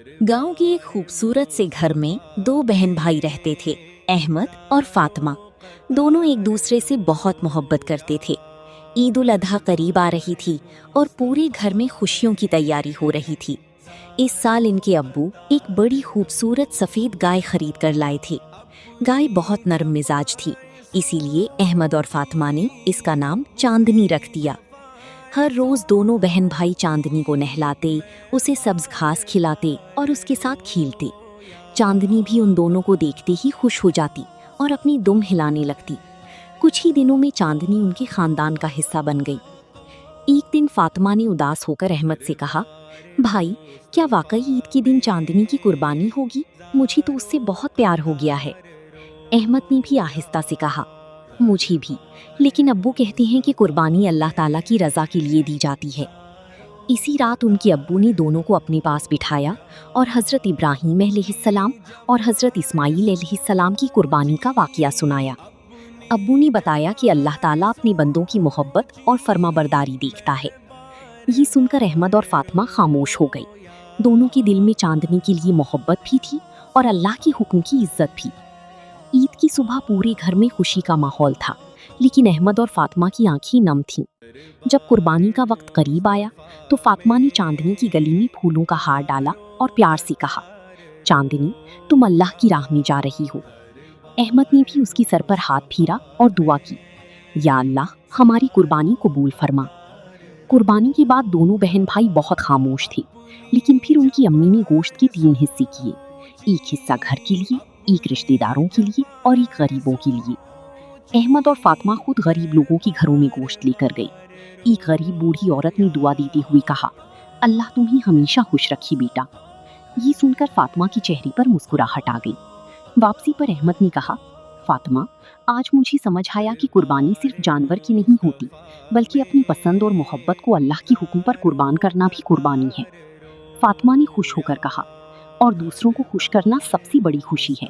गांव के एक खूबसूरत से घर में दो बहन भाई रहते थे, अहमद और फातिमा। दोनों एक दूसरे से बहुत मोहब्बत करते थे। ईद उल अधा करीब आ रही थी और पूरे घर में खुशियों की तैयारी हो रही थी। इस साल इनके अब्बू एक बड़ी खूबसूरत सफेद गाय खरीद कर लाए थे। गाय बहुत नरम मिजाज थी, इसीलिए अहमद और फातिमा ने इसका नाम चांदनी रख दिया। हर रोज दोनों बहन भाई चांदनी को नहलाते, उसे सब्ज घास खिलाते और उसके साथ खेलते। चांदनी भी उन दोनों को देखते ही खुश हो जाती और अपनी दुम हिलाने लगती। कुछ ही दिनों में चांदनी उनके खानदान का हिस्सा बन गई। एक दिन फातिमा ने उदास होकर अहमद से कहा, भाई, क्या वाकई ईद के दिन चांदनी की कुर्बानी होगी? मुझे तो उससे बहुत प्यार हो गया है। अहमद ने भी आहिस्ता से कहा, मुझे भी, लेकिन अब्बू कहते हैं कि कुर्बानी अल्लाह ताला की रज़ा के लिए दी जाती है। इसी रात उनके अब्बू ने दोनों को अपने पास बिठाया और हज़रत इब्राहीम अलैहिस्सलाम और हज़रत इस्माईल अलैहिस्सलाम की कुर्बानी का वाक़या सुनाया। अब्बू ने बताया कि अल्लाह ताला अपने बंदों की मोहब्बत और फर्माबरदारी देखता है। ये सुनकर अहमद और फातिमा खामोश हो गई। दोनों के दिल में चांदनी के लिए मोहब्बत भी थी और अल्लाह के हुक्म की इज्जत भी। ईद की सुबह पूरे घर में खुशी का माहौल था, लेकिन अहमद और फातिमा की आंखें नम थीं। जब कुर्बानी का वक्त करीब आया तो फातिमा ने चांदनी की गली में फूलों का हार डाला और प्यार से कहा, चांदनी, तुम अल्लाह की राह में जा रही हो। अहमद ने भी उसकी सर पर हाथ फेरा और दुआ की, या अल्लाह, हमारी कुर्बानी कबूल फरमा। कुर्बानी के बाद दोनों बहन भाई बहुत खामोश थे, लेकिन फिर उनकी अम्मी ने गोश्त के 3 हिस्से किए। एक हिस्सा घर के लिए, एक रिश्तेदारों के लिए और एक गरीबों के लिए। अहमद और फातिमा खुद गरीब लोगों के घरों में गोश्त लेकर गए। एक गरीब बूढ़ी औरत ने दुआ देते हुए कहा, अल्लाह तुम्हें हमेशा खुश रखे बेटा। ये सुनकर फातिमा के चेहरे पर मुस्कुराहट आ गई। वापसी पर अहमद ने कहा, फातिमा, आज मुझे समझ आया कि कुर्बानी सिर्फ जानवर की नहीं होती, बल्कि अपनी पसंद और मोहब्बत को अल्लाह के हुक्म पर कुर्बान करना भी कुर्बानी है। फातिमा ने खुश होकर कहा, और दूसरों को खुश करना सबसे बड़ी खुशी है।